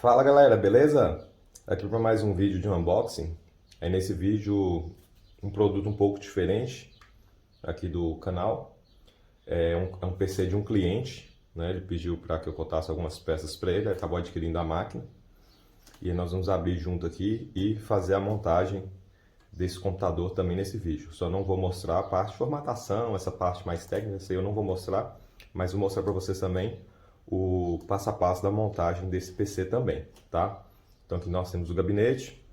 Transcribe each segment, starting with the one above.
Fala galera, beleza? Aqui para mais um vídeo de unboxing. Aí nesse vídeo um produto um pouco diferente aqui do canal. É um PC de um cliente, né? Ele pediu para que eu cotasse algumas peças para ele, acabou adquirindo a máquina. E aí nós vamos abrir junto aqui e fazer a montagem desse computador também nesse vídeo. Só não vou mostrar a parte de formatação, essa parte mais técnica, essa aí eu não vou mostrar, mas vou mostrar para vocês também o passo a passo da montagem desse PC também, tá? Então aqui nós temos o gabinete,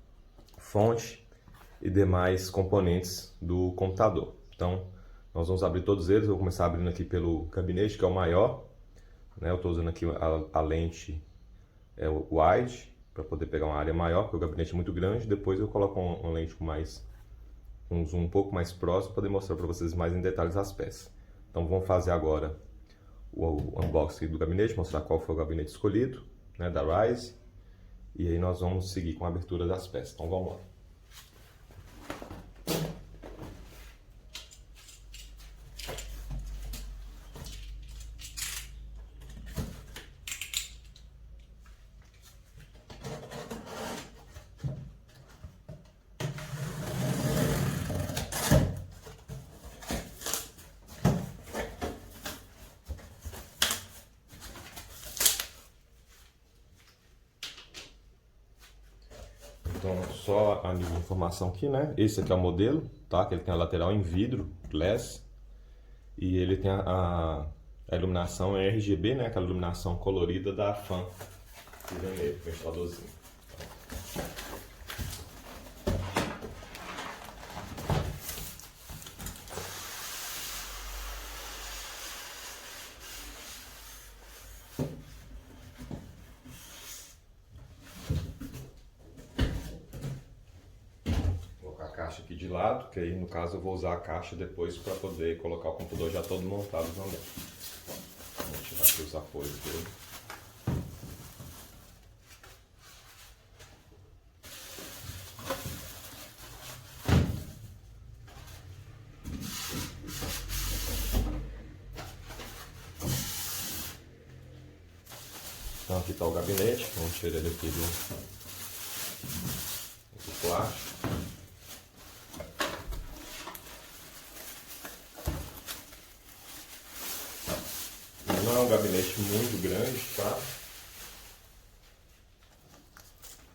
fonte e demais componentes do computador. Então nós vamos abrir todos eles, eu vou começar abrindo aqui pelo gabinete, que é o maior, né? Eu estou usando aqui a lente wide, para poder pegar uma área maior, porque o gabinete é muito grande. Depois eu coloco uma lente com um zoom um pouco mais próximo, para poder mostrar para vocês mais em detalhes as peças. Então vamos fazer agora o unboxing do gabinete, mostrar qual foi o gabinete escolhido, né, da Ryze. E aí nós vamos seguir com a abertura das peças. Então vamos lá. Então, só a nível de informação aqui, né? Esse aqui é o modelo, tá? Que ele tem a lateral em vidro, glass. E ele tem a iluminação é RGB, né? Aquela iluminação colorida da fan. Que vem nele, ventiladorzinho. Caixa aqui de lado, que aí no caso eu vou usar a caixa depois para poder colocar o computador já todo montado também. Vou tirar aqui os apoios dele. Então aqui está o gabinete, vamos tirar ele aqui do plástico. Não é um gabinete muito grande, tá?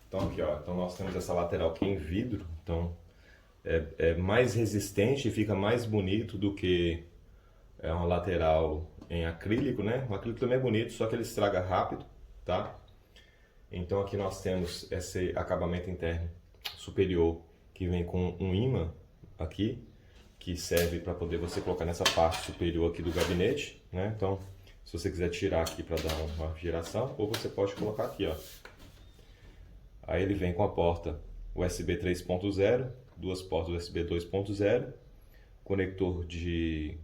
Então aqui, ó, então nós temos essa lateral aqui em vidro, então é mais resistente e fica mais bonito do que uma lateral em acrílico, né? O acrílico também é bonito, só que ele estraga rápido, tá? Então aqui nós temos esse acabamento interno superior que vem com um ímã aqui, que serve para poder você colocar nessa parte superior aqui do gabinete, né? Então, se você quiser tirar aqui para dar uma giração, ou você pode colocar aqui, ó. Aí ele vem com a porta USB 3.0, duas portas USB 2.0, conector de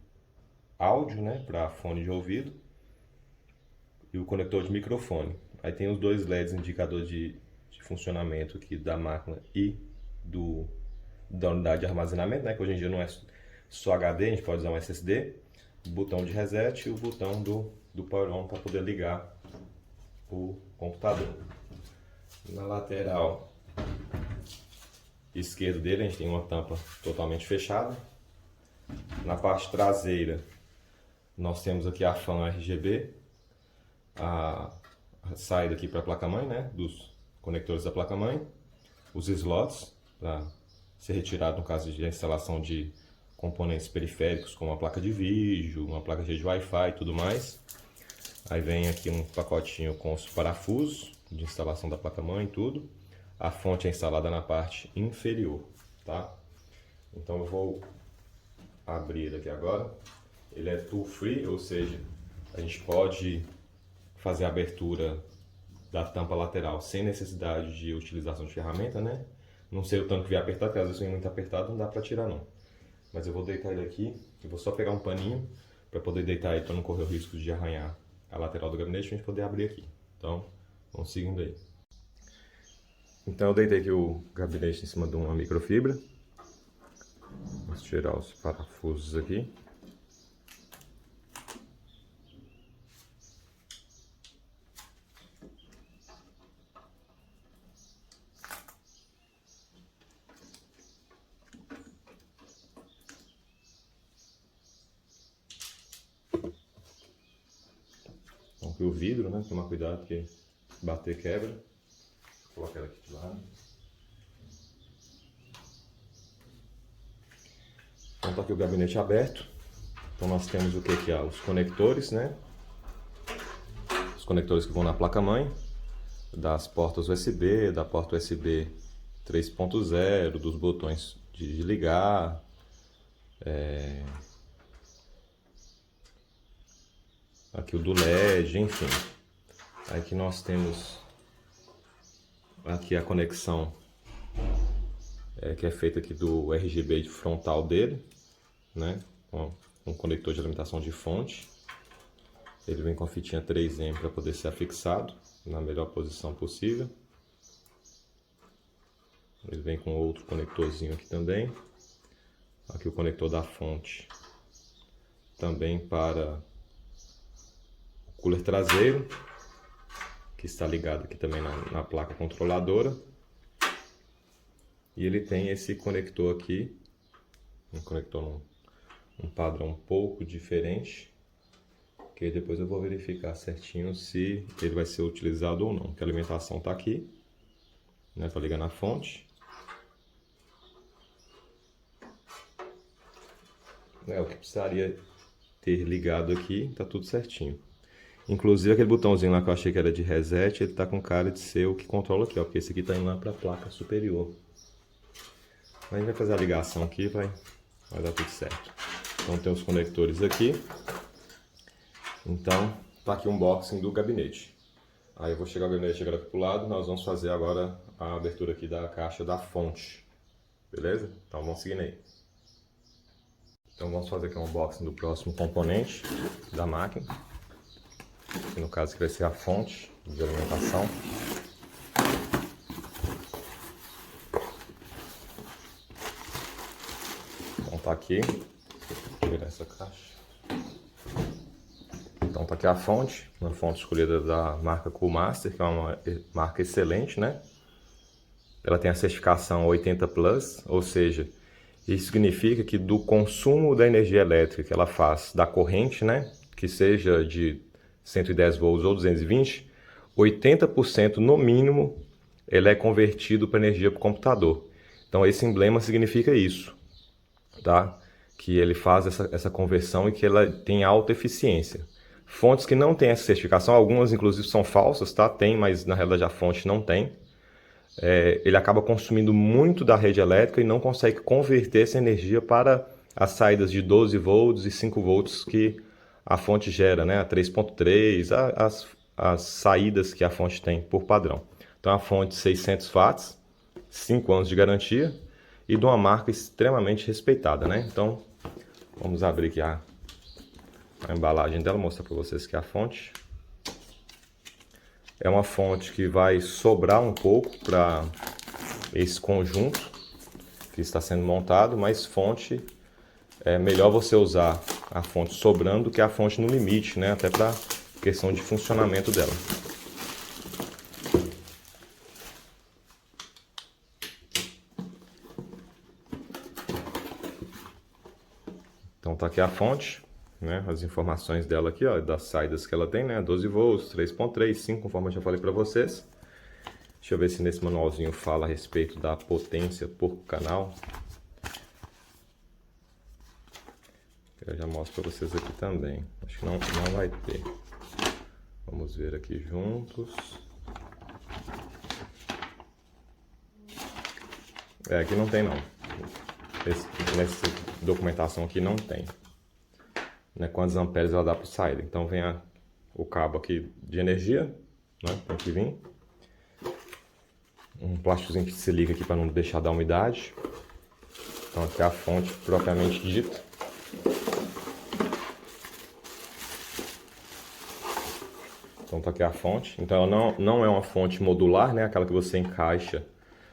áudio, né, para fone de ouvido, e o conector de microfone. Aí tem os dois LEDs indicador de funcionamento aqui da máquina e da unidade de armazenamento, né, que hoje em dia não é só HD, a gente pode usar um SSD, o botão de reset e o botão do Power On para poder ligar o computador. Na lateral esquerda dele a gente tem uma tampa totalmente fechada. Na parte traseira nós temos aqui a fan RGB, a saída aqui para a placa-mãe, né, dos conectores da placa-mãe, os slots para ser retirado no caso de instalação de componentes periféricos como a placa de vídeo, uma placa de Wi-Fi e tudo mais. Aí vem aqui um pacotinho com os parafusos de instalação da placa-mãe e tudo. A fonte é instalada na parte inferior, tá? Então eu vou abrir ele aqui agora. Ele é tool free, ou seja, a gente pode fazer a abertura da tampa lateral sem necessidade de utilização de ferramenta, né? Não sei o tanto que vai apertar, porque às vezes vem muito apertado, não dá para tirar não. Mas eu vou deitar ele aqui, eu vou só pegar um paninho para poder deitar ele para não correr o risco de arranhar a lateral do gabinete e a gente poder abrir aqui. Então, vamos seguindo aí. Então eu deitei aqui o gabinete em cima de uma microfibra. Vamos tirar os parafusos aqui. Então aqui o vidro, né? Tomar cuidado porque se bater quebra. Vou colocar ela aqui de lado. Então tá aqui o gabinete aberto. Então nós temos o que aqui? Os conectores, né? Os conectores que vão na placa-mãe, das portas USB, da porta USB 3.0, dos botões de ligar, aqui o do LED, enfim. Aqui nós temos aqui a conexão que é feita aqui do RGB frontal dele, né? Com um conector de alimentação de fonte. Ele vem com a fitinha 3M para poder ser afixado na melhor posição possível. Ele vem com outro conectorzinho aqui também. Aqui o conector da fonte também para o cooler traseiro, que está ligado aqui também na placa controladora. E ele tem esse conector aqui, um conector um padrão um pouco diferente, que depois eu vou verificar certinho se ele vai ser utilizado ou não. Que a alimentação está aqui, né, para ligar na fonte. O que precisaria ter ligado aqui, está tudo certinho. Inclusive aquele botãozinho lá que eu achei que era de reset, ele está com cara de ser o que controla aqui, ó, porque esse aqui está indo lá para a placa superior. A gente vai fazer a ligação aqui, vai dar tudo certo. Então tem os conectores aqui. Então tá aqui o unboxing do gabinete. Aí eu vou chegar o gabinete agora pro lado, nós vamos fazer agora a abertura aqui da caixa da fonte. Beleza? Então vamos seguindo aí. Então vamos fazer aqui um unboxing do próximo componente da máquina. Que no caso aqui vai ser a fonte de alimentação. Então tá aqui. Vou virar essa caixa. Então tá aqui a fonte, uma fonte escolhida da marca Coolmaster, que é uma marca excelente, né? Ela tem a certificação 80 Plus, ou seja, isso significa que do consumo da energia elétrica que ela faz da corrente, né, que seja de 110 volts ou 220, 80% no mínimo ele é convertido para energia para o computador. Então esse emblema significa isso, tá? Que ele faz essa conversão e que ela tem alta eficiência. Fontes que não têm essa certificação, algumas inclusive são falsas, tá? Tem, mas na realidade a fonte não tem. Ele acaba consumindo muito da rede elétrica e não consegue converter essa energia para as saídas de 12 volts e 5 volts que a fonte gera, né? A 3.3, as saídas que a fonte tem por padrão. Então a fonte 600 watts, 5 anos de garantia e de uma marca extremamente respeitada, né? Então vamos abrir aqui a embalagem dela, mostrar para vocês que é a fonte. É uma fonte que vai sobrar um pouco para esse conjunto que está sendo montado, mas fonte é melhor você usar a fonte sobrando do que a fonte no limite, né? Até para questão de funcionamento dela. Então tá aqui a fonte, né? As informações dela aqui, ó, das saídas que ela tem, né? 12 volts, 3.3, 5, conforme eu já falei para vocês. Deixa eu ver se nesse manualzinho fala a respeito da potência por canal. Eu já mostro para vocês aqui também. Acho que não vai ter. Vamos ver aqui juntos. Aqui não tem não. Nessa documentação aqui não tem. Né, quantos amperes ela dá para saída. Então vem o cabo aqui de energia, né, tem que vir. Um plásticozinho que se liga aqui para não deixar dar umidade. Então aqui é a fonte propriamente dita. Então tá aqui a fonte. Então ela não é uma fonte modular, né, aquela que você encaixa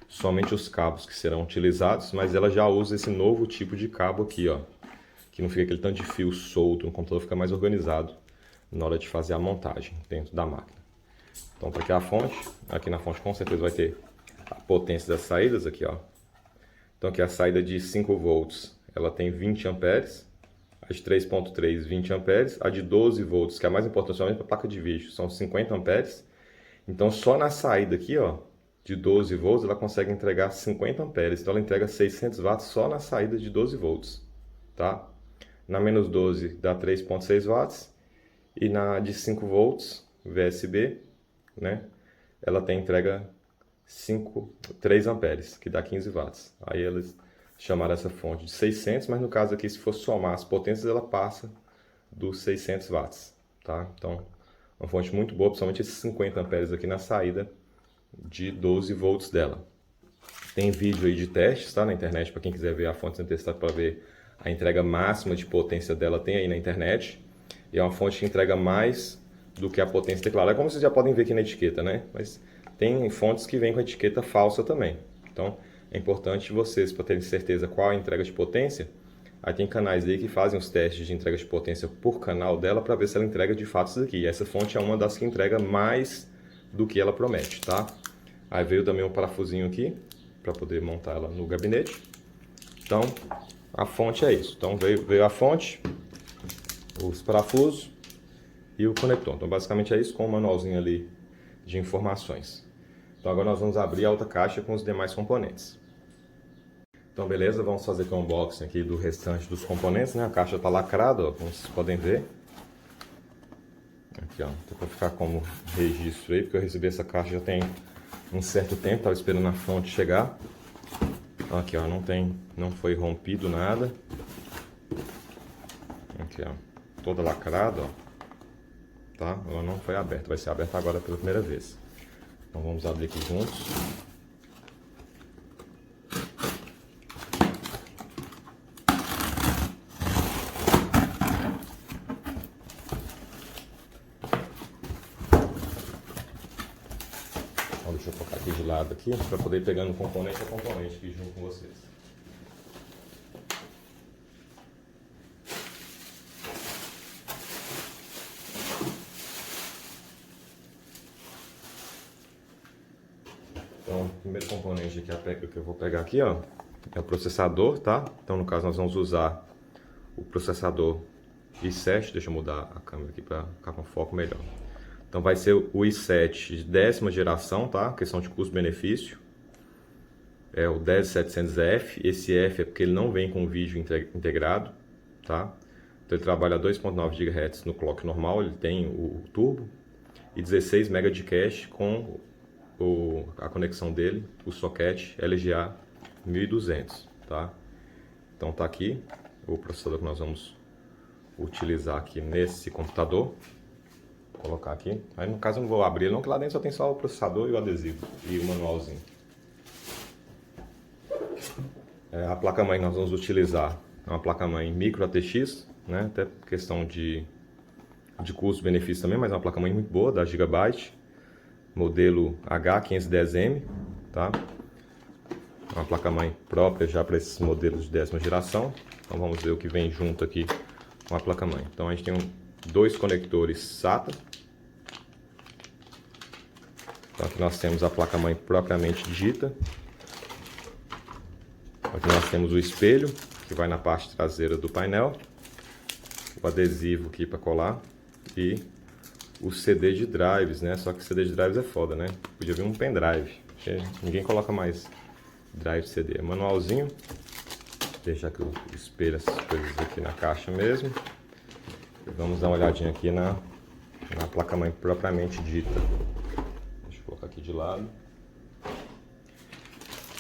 somente os cabos que serão utilizados, mas ela já usa esse novo tipo de cabo aqui, ó. Que não fica aquele tanto de fio solto, no computador fica mais organizado na hora de fazer a montagem dentro da máquina. Então tá aqui a fonte, aqui na fonte com certeza vai ter a potência das saídas aqui, ó. Então aqui a saída de 5 volts, ela tem 20 amperes, A de 3.3, 20 amperes. A de 12 volts, que é a mais importante somente para a placa de vídeo, são 50 amperes. Então, só na saída aqui, ó, de 12 volts, ela consegue entregar 50 amperes. Então, ela entrega 600 watts só na saída de 12 volts, tá? Na menos 12 dá 3.6 watts. E na de 5 volts, VSB, né? Ela tem entrega 3 amperes, que dá 15 watts. Aí eles chamaram essa fonte de 600, mas no caso aqui, se for somar as potências, ela passa dos 600 watts, tá? Então, uma fonte muito boa, principalmente esses 50 amperes aqui na saída de 12 volts dela. Tem vídeo aí de testes, tá? Na internet, para quem quiser ver a fonte sendo testada para ver a entrega máxima de potência dela, tem aí na internet. E é uma fonte que entrega mais do que a potência declarada, como vocês já podem ver aqui na etiqueta, né? Mas tem fontes que vêm com a etiqueta falsa também. Então, é importante vocês, para terem certeza qual é a entrega de potência, aí tem canais aí que fazem os testes de entrega de potência por canal dela para ver se ela entrega de fato isso daqui. E essa fonte é uma das que entrega mais do que ela promete, tá? Aí veio também um parafusinho aqui para poder montar ela no gabinete. Então, a fonte é isso. Então, veio a fonte, os parafusos e o conector. Então, basicamente é isso, com o manualzinho ali de informações. Então, agora nós vamos abrir a outra caixa com os demais componentes. Então, beleza, vamos fazer aqui um unboxing aqui do restante dos componentes, né? A caixa está lacrada, ó, como vocês podem ver. Aqui, ó, para ficar como registro aí, porque eu recebi essa caixa já tem um certo tempo, estava esperando a fonte chegar. Aqui, ó, não foi rompido nada. Aqui, ó, toda lacrada, ó, tá? Ela não foi aberta, vai ser aberta agora pela primeira vez. Então vamos abrir aqui juntos. Então, deixa eu colocar aqui de lado aqui para poder ir pegando componente a componente aqui junto com vocês. Então, o primeiro componente aqui que eu vou pegar aqui, ó, é o processador, tá? Então, no caso, nós vamos usar o processador i7. Deixa eu mudar a câmera aqui para ficar com foco melhor. Então, vai ser o i7 de 10ª geração, tá? Questão de custo-benefício. É o 10700F. Esse F é porque ele não vem com vídeo integrado, tá? Então, ele trabalha a 2.9 GHz no clock normal, ele tem o turbo. E 16 MB de cache com a conexão dele, o socket LGA 1200, tá? Então tá aqui o processador que nós vamos utilizar aqui nesse computador. Vou colocar aqui. Aí no caso eu não vou abrir não, que lá dentro só tem só o processador e o adesivo e o manualzinho. A placa-mãe que nós vamos utilizar é uma placa-mãe micro ATX, né? Até questão de custo-benefício também, mas é uma placa-mãe muito boa, da Gigabyte. Modelo H510M, tá? Uma placa-mãe própria já para esses modelos de 10ª geração. Então vamos ver o que vem junto aqui com a placa-mãe. Então a gente tem dois conectores SATA. Então aqui nós temos a placa-mãe propriamente dita. Aqui nós temos o espelho, que vai na parte traseira do painel. O adesivo aqui para colar. E o CD de drives, né? Só que CD de drives é foda, né? Podia vir um pendrive. Ninguém coloca mais drive CD. Manualzinho. Deixa aqui o espelho, essas coisas aqui na caixa mesmo. E vamos dar uma olhadinha aqui na placa-mãe propriamente dita. Deixa eu colocar aqui de lado.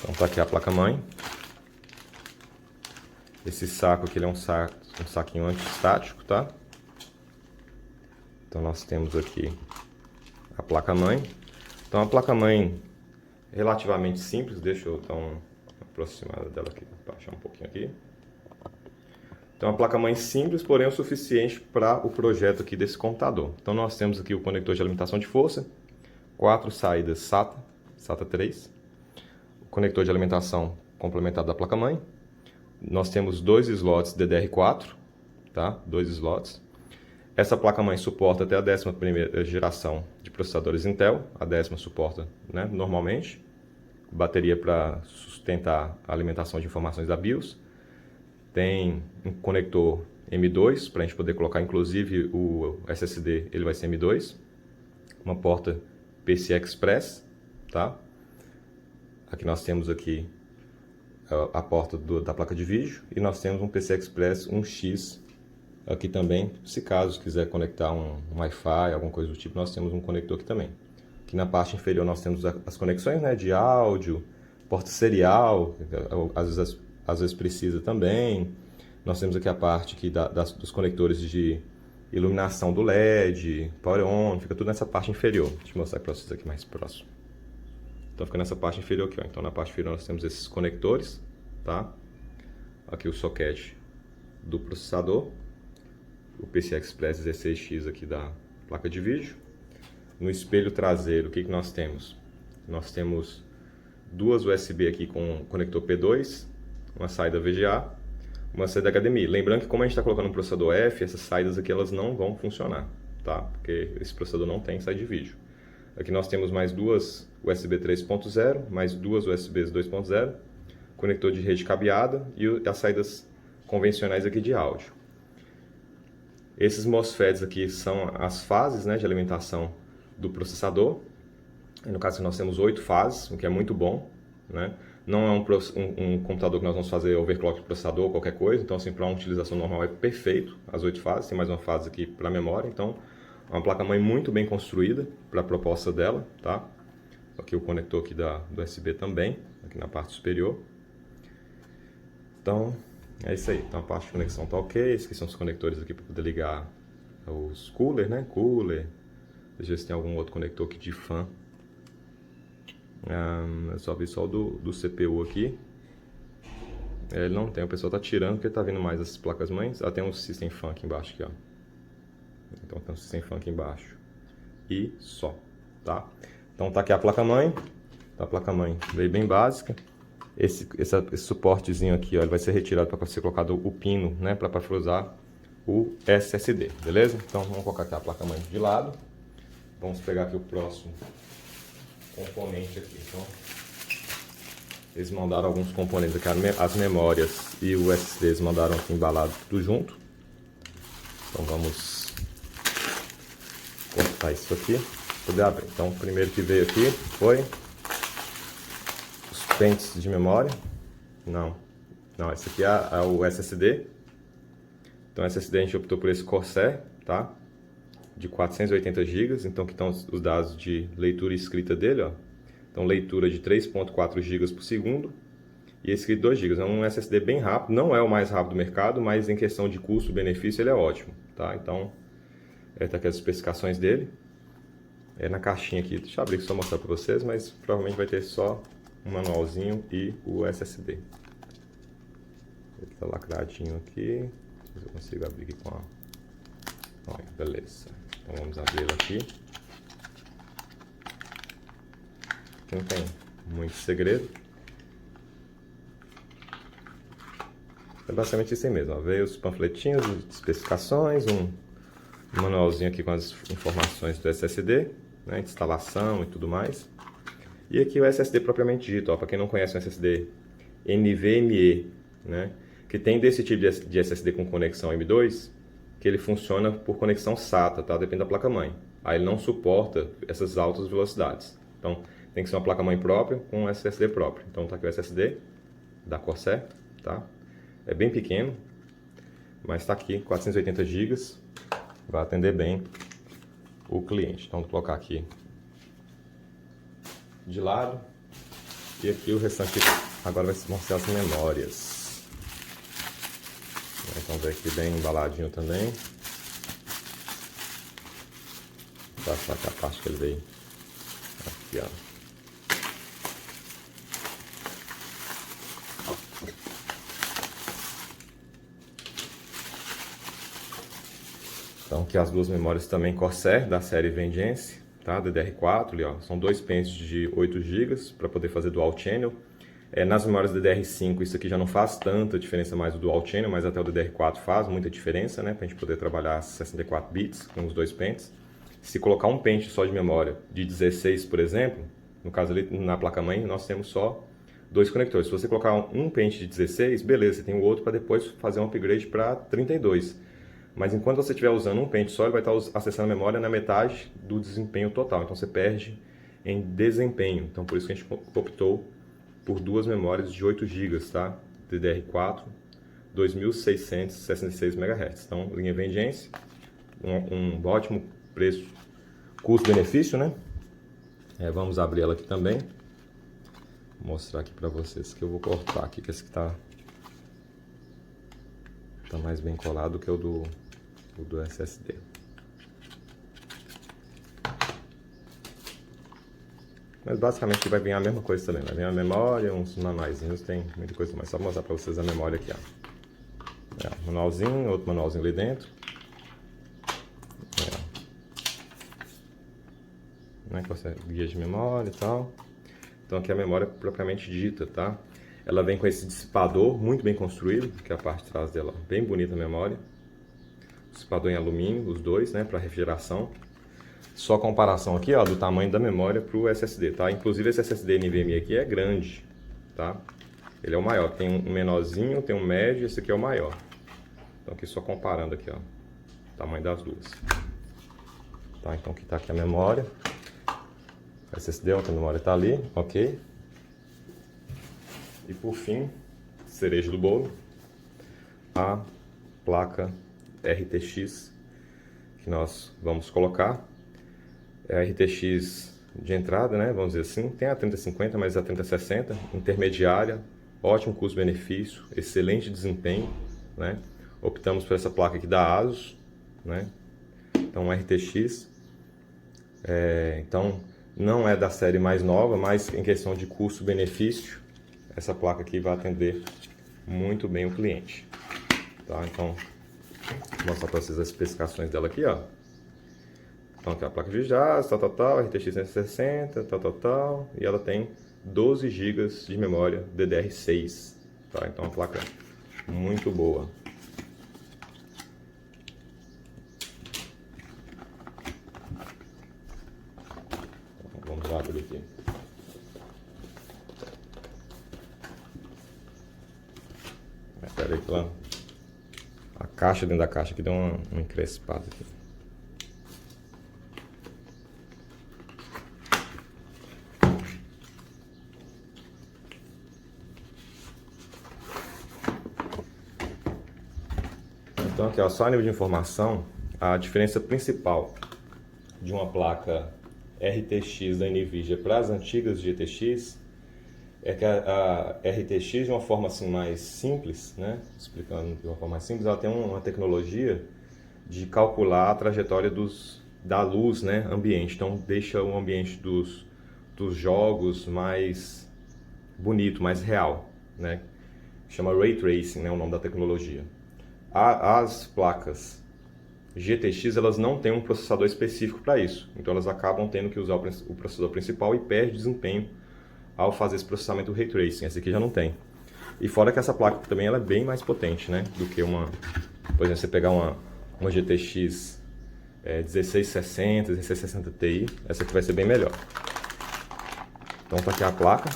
Então tá aqui a placa-mãe. Esse saco aqui ele é um saquinho anti-estático, tá? Então nós temos aqui a placa-mãe. Então a placa-mãe relativamente simples, deixa eu dar uma aproximada dela aqui, baixar um pouquinho aqui. Então a placa-mãe simples, porém o suficiente para o projeto aqui desse computador. Então nós temos aqui o conector de alimentação de força, 4 saídas SATA 3, o conector de alimentação complementar da placa-mãe. Nós temos 2 slots DDR4, tá? 2 slots. Essa placa-mãe suporta até a 11ª geração de processadores Intel. A 10ª suporta, né, normalmente. Bateria para sustentar a alimentação de informações da BIOS. Tem um conector M2, para a gente poder colocar, inclusive, o SSD, ele vai ser M2. Uma porta PCI Express, tá? Aqui nós temos aqui a porta da placa de vídeo e nós temos um PCI Express 1X aqui também, se caso quiser conectar um Wi-Fi, alguma coisa do tipo, nós temos um conector aqui também. Aqui na parte inferior nós temos as conexões, né, de áudio, porta serial, às vezes precisa também. Nós temos aqui a parte aqui dos conectores de iluminação do LED, Power On, fica tudo nessa parte inferior. Deixa eu mostrar para vocês aqui mais próximo. Então fica nessa parte inferior aqui, ó. Então na parte inferior nós temos esses conectores, tá? Aqui o socket do processador, o PCI Express 16X aqui da placa de vídeo. No espelho traseiro, o que nós temos? Nós temos duas USB aqui com conector P2, uma saída VGA, uma saída HDMI. Lembrando que como a gente está colocando um processador F, essas saídas aqui elas não vão funcionar, tá? Porque esse processador não tem saída de vídeo. Aqui nós temos mais duas USB 3.0, mais duas USBs 2.0, conector de rede cabeada e as saídas convencionais aqui de áudio. Esses MOSFETs aqui são as fases, né, de alimentação do processador. No caso nós temos 8 fases, o que é muito bom, né? Não é um computador que nós vamos fazer overclock do processador ou qualquer coisa, então assim, para uma utilização normal é perfeito, as 8 fases, tem mais uma fase aqui para memória, então é uma placa-mãe muito bem construída para a proposta dela, tá? Aqui o conector aqui do USB também, aqui na parte superior. Então, é isso aí. Então a parte de conexão tá ok. Esses aqui são os conectores aqui para poder ligar os coolers, né? Cooler. Deixa eu ver se tem algum outro conector aqui de fan. Eu só vi só o do CPU aqui. Ele não tem, o pessoal tá tirando porque tá vindo mais as placas mães. Tem um System Fan aqui embaixo aqui, ó. Então tem um System Fan aqui embaixo. E só, tá? Então tá aqui a placa-mãe. A placa-mãe veio bem básica. Esse suportezinho aqui, ó, ele vai ser retirado para ser colocado o pino, né, para parafusar o SSD, beleza? Então vamos colocar aqui a placa-mãe de lado. Vamos pegar aqui o próximo componente aqui. Então, eles mandaram alguns componentes aqui, as memórias e o SSD eles mandaram aqui embalado tudo junto. Então vamos cortar isso aqui, poder abrir. Então o primeiro que veio aqui foi pentes de memória. Não, esse aqui é o SSD. Então SSD a gente optou por esse Corsair, tá? De 480 GB, então aqui estão os dados de leitura e escrita dele, ó. Então leitura de 3.4 GB por segundo e escrita 2 GB. É um SSD bem rápido, não é o mais rápido do mercado, mas em questão de custo-benefício ele é ótimo, tá? Então, tá aqui as especificações dele. Na caixinha aqui, deixa eu abrir aqui só mostrar para vocês, mas provavelmente vai ter só um manualzinho e o SSD. Ele tá lacradinho aqui. Se eu consigo abrir aqui com a... Olha, beleza. Então vamos abrir ele aqui. Aqui não tem muito segredo. É basicamente isso aí mesmo. Ó. Veio os panfletinhos, as especificações, um manualzinho aqui com as informações do SSD, né, instalação e tudo mais. E aqui o SSD propriamente dito, para quem não conhece o SSD NVMe, né, que tem desse tipo de SSD com conexão M2, que ele funciona por conexão SATA, tá? Depende da placa-mãe. Aí ele não suporta essas altas velocidades. Então tem que ser uma placa-mãe própria com um SSD próprio. Então tá aqui o SSD da Corsair, tá? É bem pequeno, mas está aqui 480 GB, vai atender bem o cliente. Então vou colocar aqui de lado e aqui o restante agora vai mostrar as memórias. Então ver aqui bem embaladinho também. Vou passar aqui a parte que ele veio aqui, ó. Então aqui as duas memórias também Corsair da série Vengeance, tá? DDR4, ali, ó. São dois pentes de 8 GB para poder fazer dual channel. Nas memórias DDR5 isso aqui já não faz tanta diferença mais do dual channel, mas até o DDR4 faz muita diferença, né? Para a gente poder trabalhar 64 bits com os dois pentes. Se colocar um pente só de memória de 16, por exemplo, no caso ali na placa-mãe nós temos só dois conectores. Se você colocar um pente de 16, beleza, você tem o outro para depois fazer um upgrade para 32. Mas enquanto você estiver usando um pente só, ele vai estar acessando a memória na metade do desempenho total. Então você perde em desempenho. Então por isso que a gente optou por duas memórias de 8 GB, tá? DDR4, 2666 MHz. Então, linha Vengeance, um ótimo preço, custo-benefício, né? Vamos abrir ela aqui também. Vou mostrar aqui para vocês que eu vou cortar aqui, que esse que tá mais bem colado que o do SSD. Mas basicamente vai vir a mesma coisa também. Vai vir a memória, uns manuaizinhos, tem muita coisa mais. Só vou mostrar para vocês a memória aqui, ó. Manualzinho, outro manualzinho ali dentro. Guia de memória e tal. Então aqui é a memória propriamente dita, tá? Ela vem com esse dissipador muito bem construído, que é a parte de trás dela, bem bonita a memória. Dissipador em alumínio, os dois, né, para refrigeração. Só a comparação aqui, ó, do tamanho da memória para o SSD, tá? Inclusive esse SSD NVMe aqui é grande, tá? Ele é o maior, tem um menorzinho, tem um médio, esse aqui é o maior. Então aqui só comparando aqui, ó, o tamanho das duas. Tá, então aqui tá aqui a memória. SSD, outra memória tá ali, ok. E por fim, cereja do bolo, a placa RTX que nós vamos colocar. É a RTX de entrada, né? Vamos dizer assim, tem a 3050, mas a 3060, intermediária, ótimo custo-benefício, excelente desempenho, né? Optamos por essa placa aqui da ASUS, né? Então RTX, então não é da série mais nova, mas em questão de custo-benefício, essa placa aqui vai atender muito bem o cliente, tá? Então, vou mostrar para vocês as especificações dela aqui, ó. Então aqui a placa de jazz, tal, RTX 160, tal, e ela tem 12 GB de memória DDR6, tá? Então uma placa muito boa. Vamos lá por aqui. Espera aí, lá. A caixa dentro da caixa aqui deu uma encrespada aqui. Então aqui, ó, só a nível de informação, a diferença principal de uma placa RTX da NVIDIA para as antigas GTX é que a RTX, de uma forma assim mais simples, né, explicando de uma forma mais simples, ela tem uma tecnologia de calcular a trajetória da luz, né, ambiente. Então deixa o ambiente dos jogos mais bonito, mais real, né? Chama Ray Tracing, né, o nome da tecnologia. As placas GTX, elas não têm um processador específico para isso, então elas acabam tendo que usar o processador principal e perde desempenho ao fazer esse processamento do Ray Tracing. Essa aqui já não tem. E fora que essa placa também ela é bem mais potente, né, do que por exemplo, você pegar uma GTX 1660, 1660 Ti, essa aqui vai ser bem melhor. Então tá aqui a placa,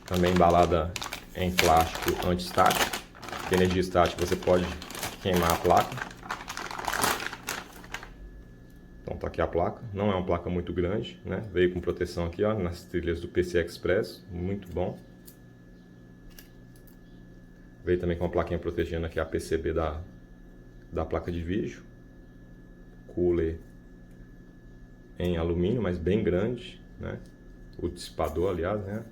também embalada em plástico anti-estático. Que energia estática você pode queimar a placa. Então tá aqui a placa, não é uma placa muito grande, né? Veio com proteção aqui, ó, nas trilhas do PCI Express, muito bom. Veio também com uma plaquinha protegendo aqui a PCB da placa de vídeo. Cooler em alumínio, mas bem grande, né? O dissipador, aliás, né?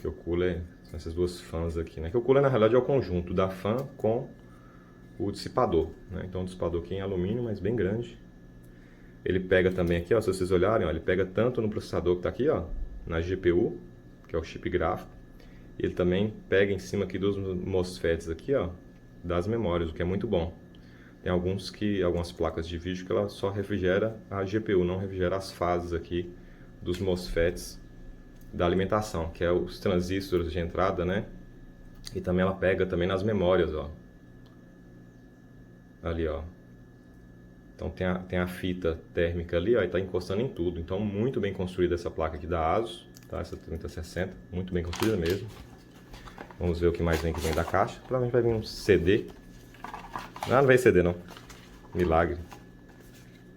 Que o cooler são essas duas fãs aqui, né? Que o cooler na realidade é o conjunto da fã com o dissipador, né? Então o dissipador aqui em alumínio, mas bem grande. Ele pega também aqui, ó, se vocês olharem, ó, ele pega tanto no processador que está aqui, ó, na GPU, que é o chip gráfico. Ele também pega em cima aqui dos MOSFETs aqui, ó, das memórias, o que é muito bom. Tem algumas placas de vídeo que ela só refrigera a GPU, não refrigera as fases aqui dos MOSFETs da alimentação, que é os transistores de entrada, né? E também ela pega também nas memórias, ó. Ali, ó. Então tem a fita térmica ali, ó, e tá encostando em tudo. Então muito bem construída essa placa aqui da ASUS, tá? Essa 3060, muito bem construída mesmo. Vamos ver o que mais vem da caixa. Provavelmente vai vir um CD. Não vem CD não. Milagre.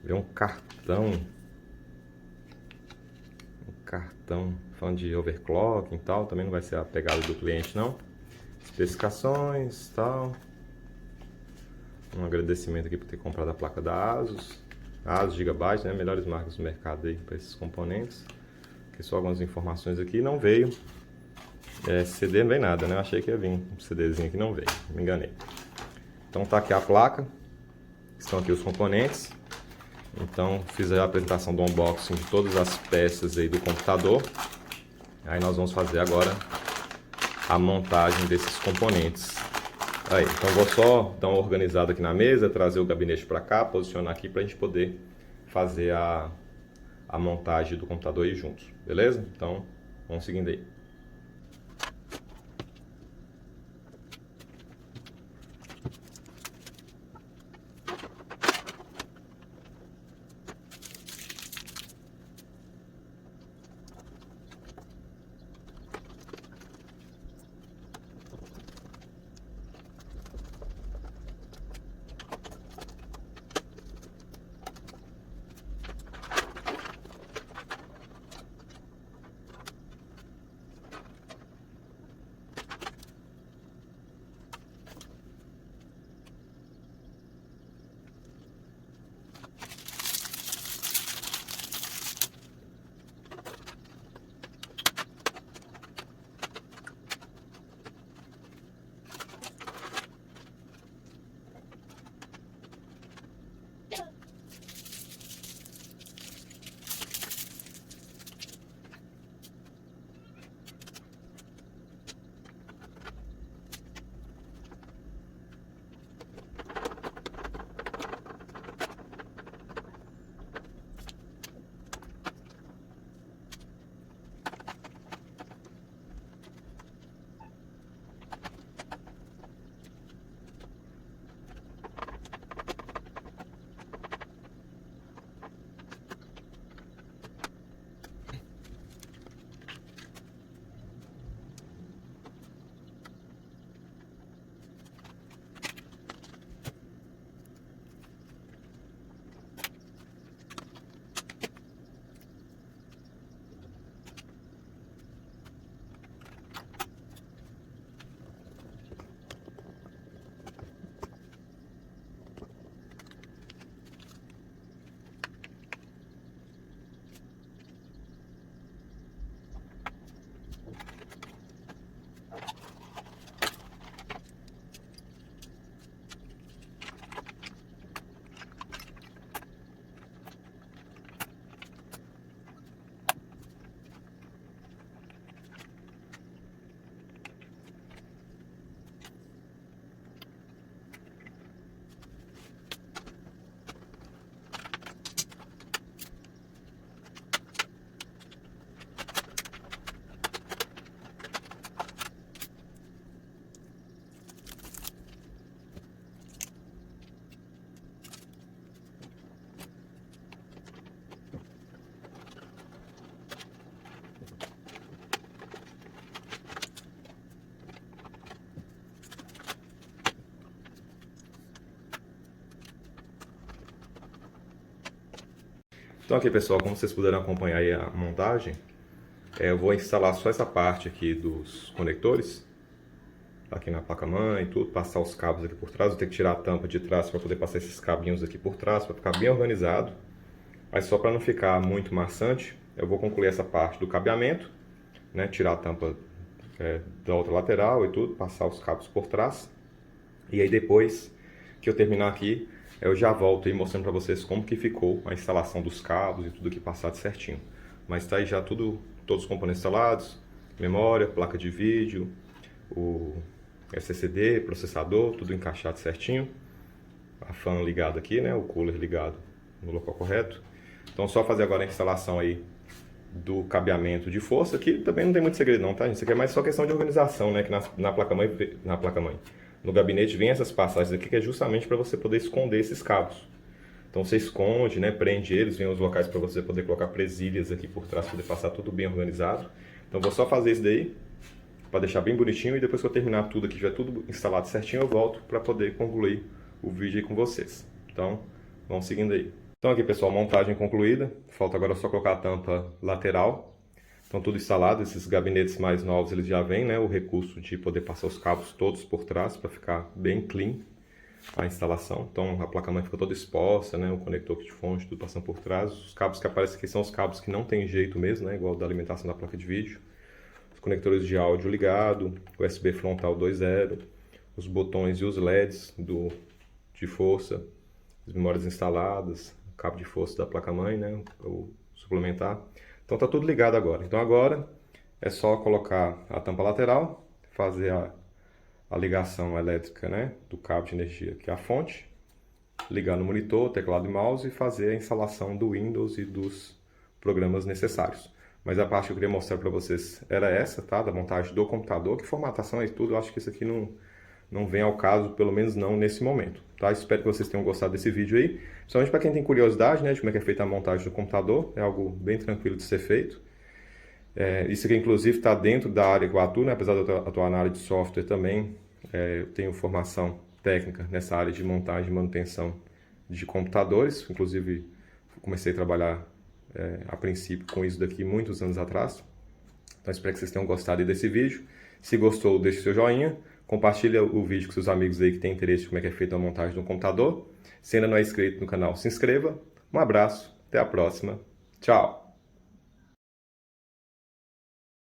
Vem um cartão. Falando de overclocking e tal. Também não vai ser a pegada do cliente não. Especificações e tal. Um agradecimento aqui por ter comprado a placa da ASUS. ASUS Gigabyte, né? Melhores marcas do mercado aí para esses componentes. Aqui só algumas informações aqui. Não veio. CD não veio nada, né? Eu achei que ia vir um CDzinho aqui, não veio. Me enganei. Então tá aqui a placa. Estão aqui os componentes. Então fiz a apresentação do unboxing de todas as peças aí do computador. Aí nós vamos fazer agora a montagem desses componentes. Aí, então vou só dar uma organizada aqui na mesa, trazer o gabinete para cá, posicionar aqui para a gente poder fazer a montagem do computador aí juntos, beleza? Então vamos seguindo aí. Então aqui pessoal, como vocês puderam acompanhar aí a montagem, eu vou instalar só essa parte aqui dos conectores, aqui na placa-mãe e tudo, passar os cabos aqui por trás, vou ter que tirar a tampa de trás para poder passar esses cabinhos aqui por trás, para ficar bem organizado, mas só para não ficar muito maçante, eu vou concluir essa parte do cabeamento, né, tirar a tampa da outra lateral e tudo, passar os cabos por trás, e aí depois que eu terminar aqui, eu já volto aí mostrando para vocês como que ficou a instalação dos cabos e tudo aqui passado certinho. Mas tá aí já todos os componentes instalados, memória, placa de vídeo, o SSD, processador, tudo encaixado certinho. A fan ligada aqui, né, o cooler ligado no local correto. Então só fazer agora a instalação aí do cabeamento de força, que também não tem muito segredo não, tá gente? Isso aqui é mais só questão de organização, né, que na placa-mãe, no gabinete vem essas passagens aqui que é justamente para você poder esconder esses cabos. Então você esconde, né, prende eles, vem os locais para você poder colocar presilhas aqui por trás, poder passar tudo bem organizado. Então vou só fazer isso daí, para deixar bem bonitinho, e depois que eu terminar tudo aqui, já tudo instalado certinho, eu volto para poder concluir o vídeo aí com vocês. Então, vamos seguindo aí. Então aqui, pessoal, montagem concluída. Falta agora só colocar a tampa lateral. Então tudo instalado, esses gabinetes mais novos, eles já vêm, né, o recurso de poder passar os cabos todos por trás, para ficar bem clean a instalação. Então a placa-mãe fica toda exposta, né, o conector de fonte, tudo passando por trás. Os cabos que aparecem aqui são os cabos que não tem jeito mesmo, né, igual da alimentação da placa de vídeo. Os conectores de áudio ligado, USB frontal 2.0, os botões e os LEDs de força, as memórias instaladas, o cabo de força da placa-mãe, né, o suplementar. Então tá tudo ligado agora. Então agora é só colocar a tampa lateral, fazer a ligação elétrica, né, do cabo de energia, que é a fonte, ligar no monitor, teclado e mouse e fazer a instalação do Windows e dos programas necessários. Mas a parte que eu queria mostrar para vocês era essa, tá? Da montagem do computador, que formatação e tudo, eu acho que isso aqui não vem ao caso, pelo menos não nesse momento, tá? Espero que vocês tenham gostado desse vídeo aí, principalmente para quem tem curiosidade, né, de como é que é feita a montagem do computador, é algo bem tranquilo de ser feito. Isso aqui, inclusive, está dentro da área que eu atuo, né? Apesar de eu atuar na área de software também, eu tenho formação técnica nessa área de montagem e manutenção de computadores. Inclusive, comecei a trabalhar a princípio com isso daqui muitos anos atrás. Então, espero que vocês tenham gostado desse vídeo. Se gostou, deixe seu joinha. Compartilha o vídeo com seus amigos aí que têm interesse em como é que é feita a montagem do computador. Se ainda não é inscrito no canal, se inscreva. Um abraço, até a próxima. Tchau!